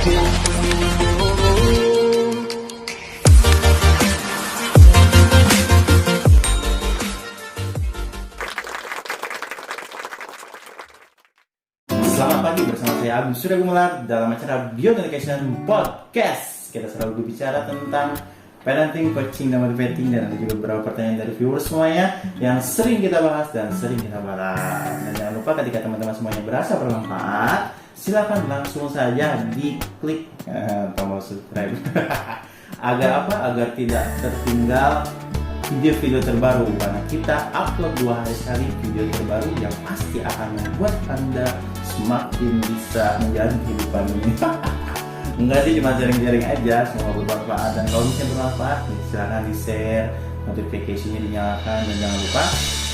Selamat pagi, bersama saya Agus Surya Gumelar dalam acara Beyond Education Podcast. Kita selalu berbicara tentang parenting, coaching, dan motivating, dan ada juga beberapa pertanyaan dari viewers semuanya yang sering kita bahas dan sering kita bahas. Dan jangan lupa ketika teman-teman semuanya berasa bermanfaat, silakan langsung saja diklik tombol subscribe agar apa? Agar tidak tertinggal video-video terbaru, karena kita upload 2 hari sekali video terbaru yang pasti akan membuat Anda semakin bisa menjalani kehidupan ini. Enggak sih, cuma sharing-sharing aja, semoga bermanfaat. Dan kalau misalnya bermanfaat, silahkan di-share, notifikasinya dinyalakan, dan jangan lupa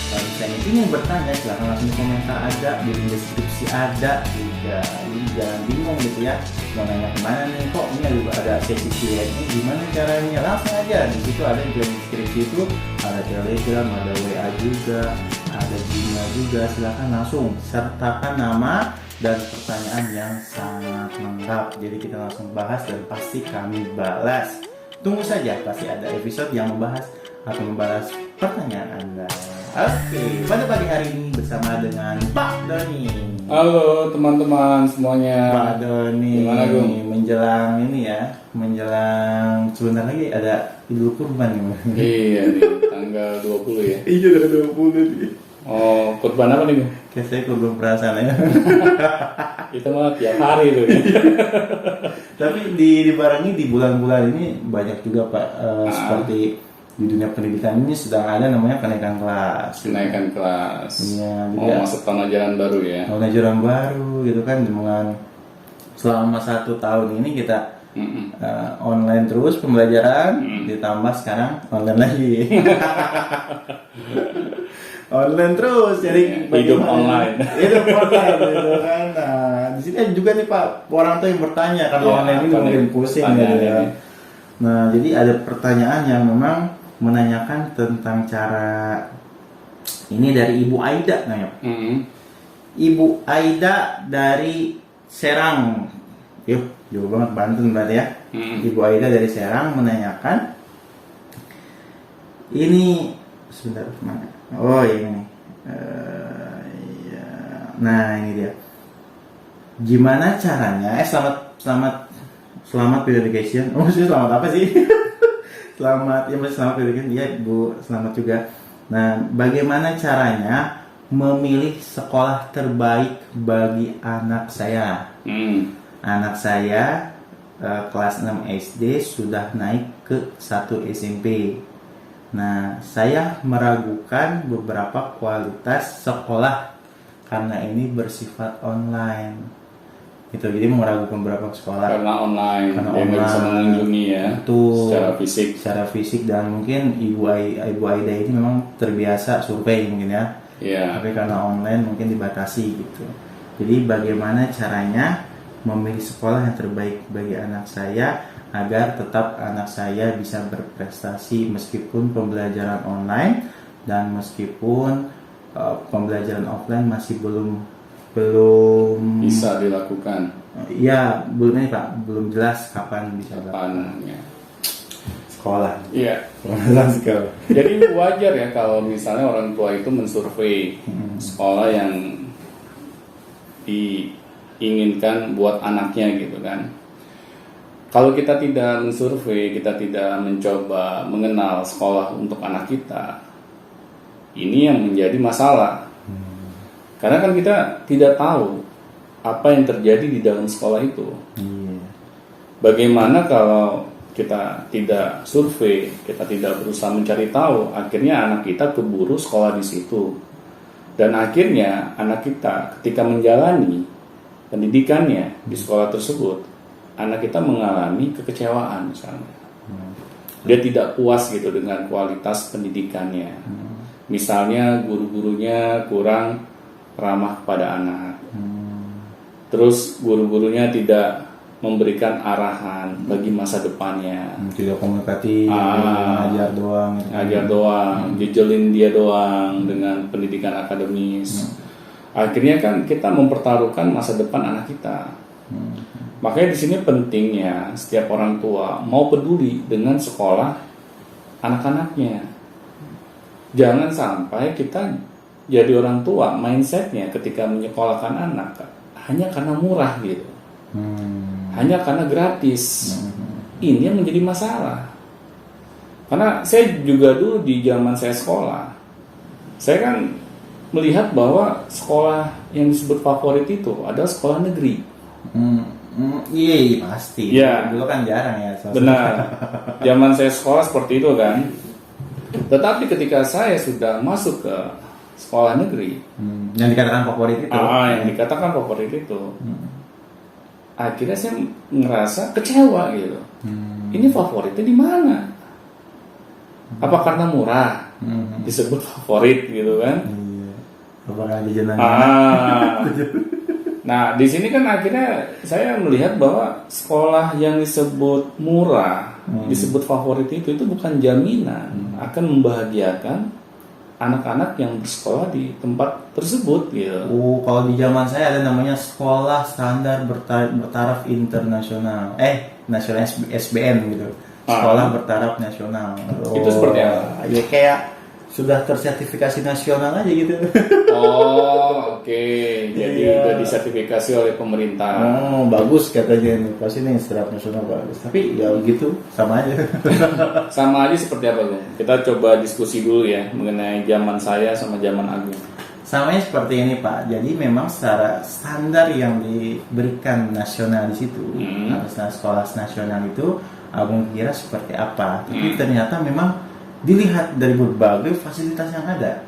kalau misalnya ingin bertanya, silahkan langsung komentar ada, di deskripsi ada juga. Jadi jangan bingung gitu ya, mau nanya kemana nih, kok ini ada sesi Q&A, gimana caranya, langsung aja. Di situ ada di deskripsi itu, ada Telegram, ada WA juga, ada Gmail juga. Silahkan langsung sertakan nama dan pertanyaan yang sangat lengkap. Jadi kita langsung bahas dan pasti kami balas. Tunggu saja, pasti ada episode yang membahas atau membalas pertanyaan Anda. Oke, pada pagi hari ini bersama dengan Pak Doni. Halo teman-teman semuanya. Pak Doni, gimana Gung? menjelang ini ya, menjelang sebentar lagi ada Idul Kurban nih. Iya nih, tanggal 20 ya. Iya, udah 20 nih. Oh, kurban apa nih Gung? Kayak saya kurban perasaan ya. Kita mah tiap hari tuh ya. Tapi dibarengi di bulan-bulan ini banyak juga Pak, seperti di dunia pendidikan ini sedang ada namanya kenaikan kelas. Kenaikan kelas. Iya, Mau masuk tahun ajaran baru ya. Tahun ajaran baru gitu kan, dengan selama 1 tahun ini kita online terus pembelajaran, ditambah sekarang online lagi. Online terus, jadi hidup online. Hidup online gitu kan. Nah, di sini juga nih Pak, orang tuh yang bertanya karena online ini mungkin pusing gitu ya. Nah, jadi ada pertanyaan yang memang menanyakan tentang cara ini dari Ibu Aida nanya. Ibu Aida dari Serang. Yuk, jauh banget Banten berarti ya. Ibu Aida dari Serang menanyakan ini sebentar mana? Oh ini. Ya. Nah, ini dia. Gimana caranya? Selamat purification. Oh, maksudnya selamat apa sih? Selamat purification. Iya, Bu, selamat juga. Nah, bagaimana caranya memilih sekolah terbaik bagi anak saya? Anak saya kelas 6 SD sudah naik ke 1 SMP. Nah, saya meragukan beberapa kualitas sekolah karena ini bersifat online. Gitu, jadi meragukan beberapa sekolah Karena online, dia bisa mengunjungi ya. Betul. Secara fisik dan mungkin Ibu Aida ini memang terbiasa survei mungkin ya. Iya. Tapi karena online mungkin dibatasi gitu. Jadi bagaimana caranya memilih sekolah yang terbaik bagi anak saya agar tetap anak saya bisa berprestasi meskipun pembelajaran online dan meskipun pembelajaran offline masih belum bisa dilakukan. Ya, belum ini Pak, belum jelas kapan bisa Ya. sekolah. Iya. Sekolah. Jadi wajar ya kalau misalnya orang tua itu mensurvei sekolah yang diinginkan buat anaknya gitu kan. Kalau kita tidak mensurvei, kita tidak mencoba mengenal sekolah untuk anak kita, ini yang menjadi masalah. Karena kan kita tidak tahu apa yang terjadi di dalam sekolah itu. Bagaimana kalau kita tidak survei, kita tidak berusaha mencari tahu, akhirnya anak kita keburu sekolah di situ. Dan akhirnya anak kita ketika menjalani pendidikannya di sekolah tersebut, anak kita mengalami kekecewaan misalnya. Dia tidak puas gitu dengan kualitas pendidikannya. Misalnya guru-gurunya kurang ramah kepada anak. Terus guru-gurunya tidak memberikan arahan bagi masa depannya. Tidak komunikatif, ngajar doang, jejelin dia doang dengan pendidikan akademis. Akhirnya kan kita mempertaruhkan masa depan anak kita. Makanya di sini pentingnya setiap orang tua mau peduli dengan sekolah anak-anaknya. Jangan sampai kita jadi orang tua mindsetnya ketika menyekolahkan anak hanya karena murah gitu, hanya karena gratis. Ini yang menjadi masalah. Karena saya juga dulu di zaman saya sekolah, saya kan melihat bahwa sekolah yang disebut favorit itu adalah sekolah negeri. Iya pasti. Ya. Dulu kan jarang ya. Benar. Zaman saya sekolah seperti itu kan. Tetapi ketika saya sudah masuk ke sekolah negeri, yang dikatakan favorit itu. yang dikatakan favorit itu, akhirnya saya ngerasa kecewa gitu. Ini favoritnya di mana? Apa karena murah disebut favorit gitu kan? Iya. Apakah jajanan? Nah, di sini kan akhirnya saya melihat bahwa sekolah yang disebut murah, disebut favorit itu bukan jaminan akan membahagiakan anak-anak yang bersekolah di tempat tersebut gitu. Kalau di zaman saya ada namanya sekolah standar bertaraf internasional. Nasional SBN gitu. Sekolah bertaraf nasional. Itu seperti apa? Ya kayak sudah tersertifikasi nasional aja gitu. Oke. Jadi udah disertifikasi oleh pemerintah. Bagus katanya nih. Pasti nih setaraf nasional bagus. Tapi ya gitu, sama aja. Sama aja seperti apa, Bung? Kita coba diskusi dulu ya mengenai zaman saya sama zaman Agung. Samanya seperti ini Pak. Jadi memang secara standar yang diberikan nasional di situ, sekolah nasional itu Agung kira seperti apa. Tapi ternyata memang dilihat dari berbagai fasilitas yang ada.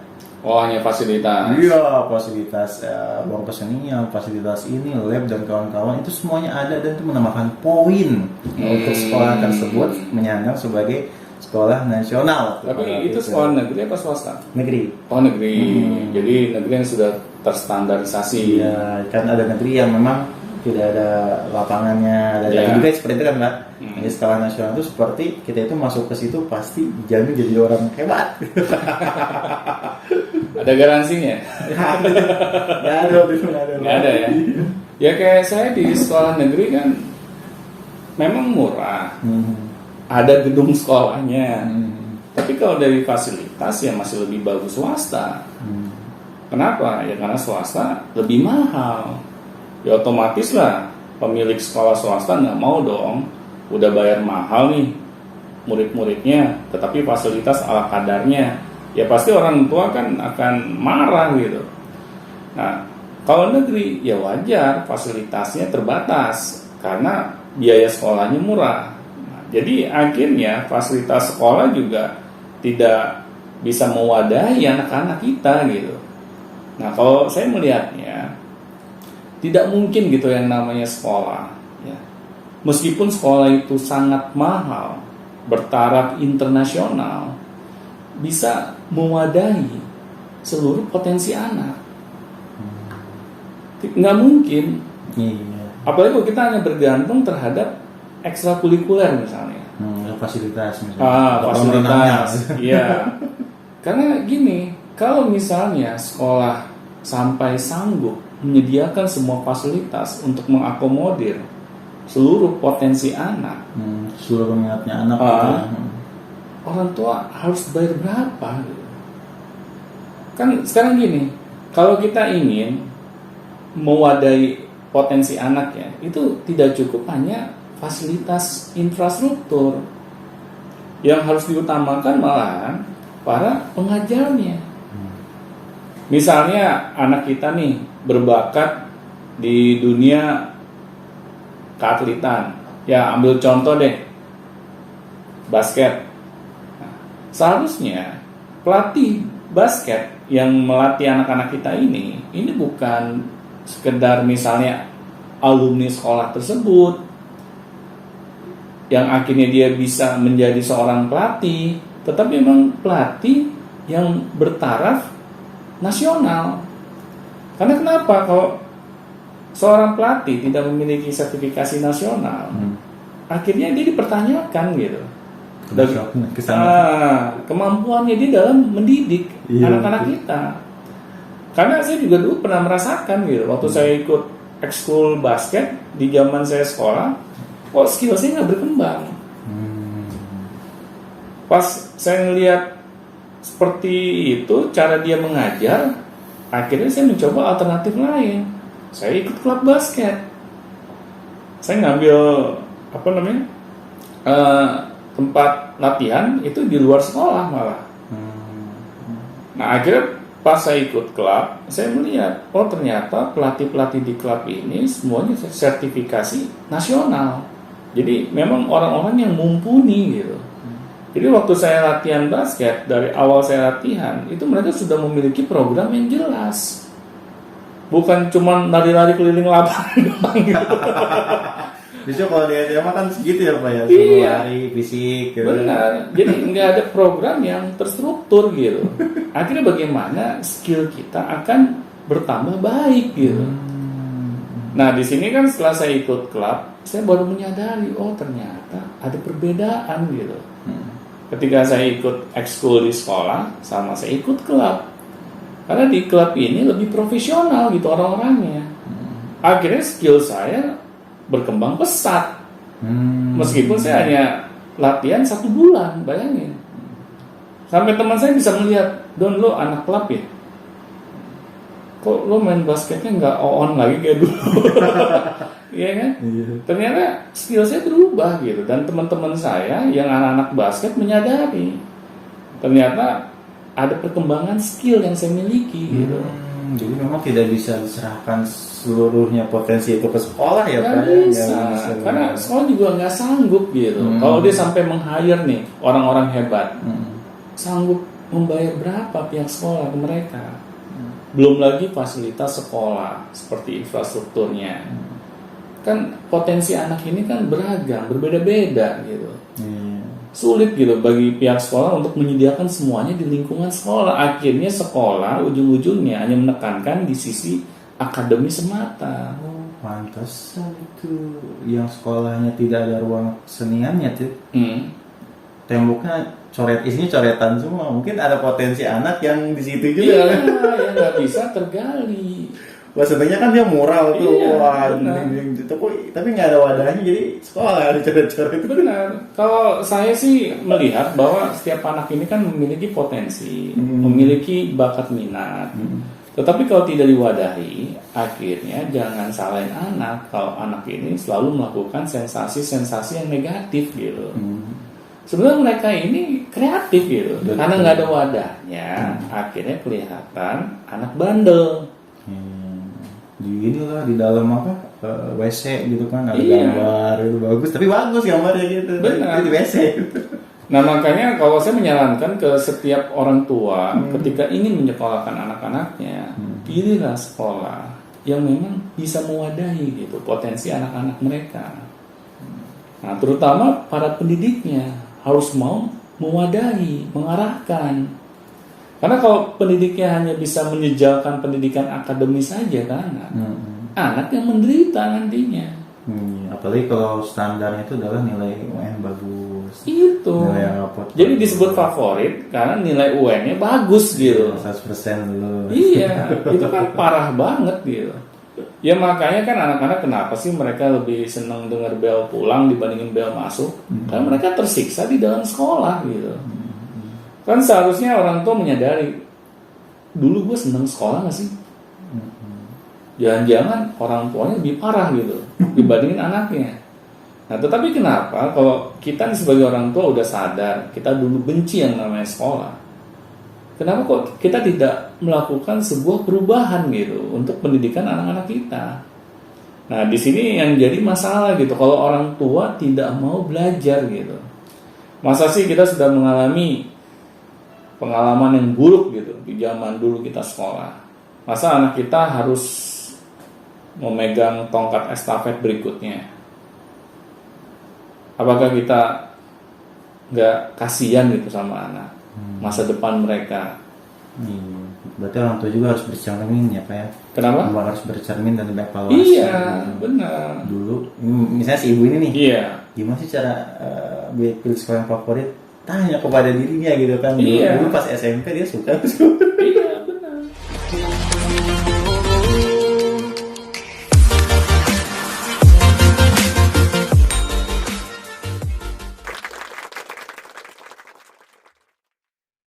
Hanya fasilitas. Iya, fasilitas ruang kesenian, fasilitas ini, lab dan kawan-kawan itu semuanya ada dan itu menambahkan poin untuk sekolah tersebut menyandang sebagai sekolah nasional. Tapi itu sekolah negeri apa swasta? Negeri. Oh negeri. Jadi negeri yang sudah terstandarisasi. Iya, kan ada negeri yang memang tidak ada lapangannya, ada juga seperti itu kan Mbak. Jadi sekolah nasional itu seperti kita itu masuk ke situ pasti dijamin jadi orang hebat. Ada garansinya? Nggak ada ya. Ya kayak saya di sekolah negeri kan memang murah. Ada gedung sekolahnya. Tapi kalau dari fasilitas ya masih lebih bagus swasta. Kenapa? Ya karena swasta lebih mahal. Ya otomatis lah pemilik sekolah swasta nggak mau dong udah bayar mahal nih murid-muridnya tetapi fasilitas ala kadarnya, ya pasti orang tua kan akan marah gitu. Nah kalau negeri ya wajar fasilitasnya terbatas karena biaya sekolahnya murah. Nah, jadi akhirnya fasilitas sekolah juga tidak bisa mewadahi anak-anak kita gitu. Nah kalau saya melihatnya tidak mungkin gitu yang namanya sekolah ya. Meskipun sekolah itu sangat mahal bertaraf internasional bisa mewadahi seluruh potensi anak. Nggak mungkin. Apalagi kalau kita hanya bergantung terhadap ekstrakurikuler misalnya. Fasilitas misalnya. Fasilitas. Iya. Karena gini, kalau misalnya sekolah sampai sanggup menyediakan semua fasilitas untuk mengakomodir seluruh potensi anak, seluruh minatnya anak, orang tua harus bayar berapa? Kan sekarang gini, kalau kita ingin mewadahi potensi anak ya, itu tidak cukup hanya fasilitas infrastruktur, yang harus diutamakan malahan para pengajarnya. Misalnya anak kita nih berbakat di dunia keatletan, ya ambil contoh deh basket. Nah, seharusnya pelatih basket yang melatih anak-anak kita ini bukan sekedar misalnya alumni sekolah tersebut yang akhirnya dia bisa menjadi seorang pelatih, tetapi memang pelatih yang bertaraf nasional. Karena kenapa? Kalau seorang pelatih tidak memiliki sertifikasi nasional, akhirnya dia dipertanyakan gitu. Kemampuannya dia dalam mendidik anak-anak kita. Karena saya juga dulu pernah merasakan gitu, waktu saya ikut ekskul basket di zaman saya sekolah, kok skill saya nggak berkembang. Pas saya ngelihat seperti itu cara dia mengajar, akhirnya saya mencoba alternatif lain. Saya ikut klub basket. Saya ngambil tempat latihan itu di luar sekolah malah. Nah akhirnya pas saya ikut klub, saya melihat ternyata pelatih-pelatih di klub ini semuanya sertifikasi nasional. Jadi memang orang-orang yang mumpuni gitu. Jadi waktu saya latihan basket, dari awal saya latihan, itu mereka sudah memiliki program yang jelas. Bukan cuma lari-lari keliling lapangan doang gitu. Justru kalau di SMA kan segitu ya Pak ya, Iya. lari, fisik gitu. Benar, jadi nggak ada program yang terstruktur gitu. Akhirnya bagaimana skill kita akan bertambah baik gitu. Nah di sini kan setelah saya ikut klub, saya baru menyadari, ternyata ada perbedaan gitu. Ketika saya ikut ekskul di sekolah, sama saya ikut klub. Karena di klub ini lebih profesional gitu orang-orangnya. Akhirnya skill saya berkembang pesat. Meskipun saya hanya latihan 1 bulan, bayangin. Sampai teman saya bisa melihat, Don lo anak klub ya? Kok lo main basketnya nggak on lagi kayak dulu? Iya kan? Ternyata skill saya berubah gitu. Dan teman-teman saya yang anak-anak basket menyadari ternyata ada perkembangan skill yang saya miliki gitu. Jadi memang tidak bisa diserahkan seluruhnya potensi itu ke sekolah ya Nggak Pak? bisa. Karena sekolah juga nggak sanggup gitu. Kalau dia sampai meng-hire nih orang-orang hebat, sanggup membayar berapa pihak sekolah ke mereka? Belum lagi fasilitas sekolah seperti infrastrukturnya. Kan potensi anak ini kan beragam, berbeda-beda gitu. Sulit gitu bagi pihak sekolah untuk menyediakan semuanya di lingkungan sekolah. Akhirnya sekolah ujung-ujungnya hanya menekankan di sisi akademi semata. Pantesan itu yang sekolahnya tidak ada ruang keseniannya tuh. Temboknya isinya coretan semua. Mungkin ada potensi anak yang di situ juga. Iya, yang nggak bisa tergali. Wah sebenarnya kan dia mural tuh, Iya, benar. tapi nggak ada wadahnya, jadi sekolah ada coret-coret. Benar. Kalau saya sih melihat bahwa setiap anak ini kan memiliki potensi, memiliki bakat minat. Tetapi kalau tidak diwadahi, akhirnya jangan salahin anak kalau anak ini selalu melakukan sensasi-sensasi yang negatif gitu. Sebenarnya mereka ini kreatif gitu. Betul. Karena nggak ada wadahnya, akhirnya kelihatan anak bandel. Di dalam WC gitu kan ada Iya. gambar itu bagus, tapi bagus gambarnya gitu. Benar. Itu di WC. Nah makanya kalau saya menyarankan ke setiap orang tua ketika ingin menyekolahkan anak-anaknya, pilihlah sekolah yang memang bisa mewadahi gitu potensi anak-anak mereka. Nah terutama para pendidiknya harus mau mewadahi, mengarahkan. Karena kalau pendidiknya hanya bisa menyejalkan pendidikan akademis saja kan, anak yang menderita nantinya. Apalagi kalau standarnya itu adalah nilai UN bagus. Itu. Nilai rapot. Jadi disebut favorit karena nilai UN-nya bagus gitu. 100% dulu. Iya, itu kan parah banget gitu. Ya makanya kan anak-anak kenapa sih mereka lebih senang dengar bel pulang dibandingin bel masuk? Karena mereka tersiksa di dalam sekolah gitu. Kan seharusnya orang tua menyadari, dulu gue seneng sekolah gak sih? Jangan-jangan orang tuanya lebih parah gitu dibandingin anaknya. Nah tetapi kenapa kalau kita sebagai orang tua udah sadar kita dulu benci yang namanya sekolah, kenapa kok kita tidak melakukan sebuah perubahan gitu untuk pendidikan anak-anak kita? Nah di sini yang jadi masalah gitu, kalau orang tua tidak mau belajar gitu. Masa sih kita sudah mengalami pengalaman yang buruk gitu di zaman dulu kita sekolah. Masa anak kita harus memegang tongkat estafet berikutnya? Apakah kita nggak kasihan gitu sama anak, masa depan mereka? Berarti orang tua juga harus bercermin ya Pak ya. Kenapa? Harus bercermin dan evaluasi. Iya, gitu. benar. Dulu, misalnya si ibu ini nih, Iya, gimana sih cara pilih sekolah yang favorit? Tanya kepada dirinya gitu kan. Iya. Dulu pas SMP dia suka. iya.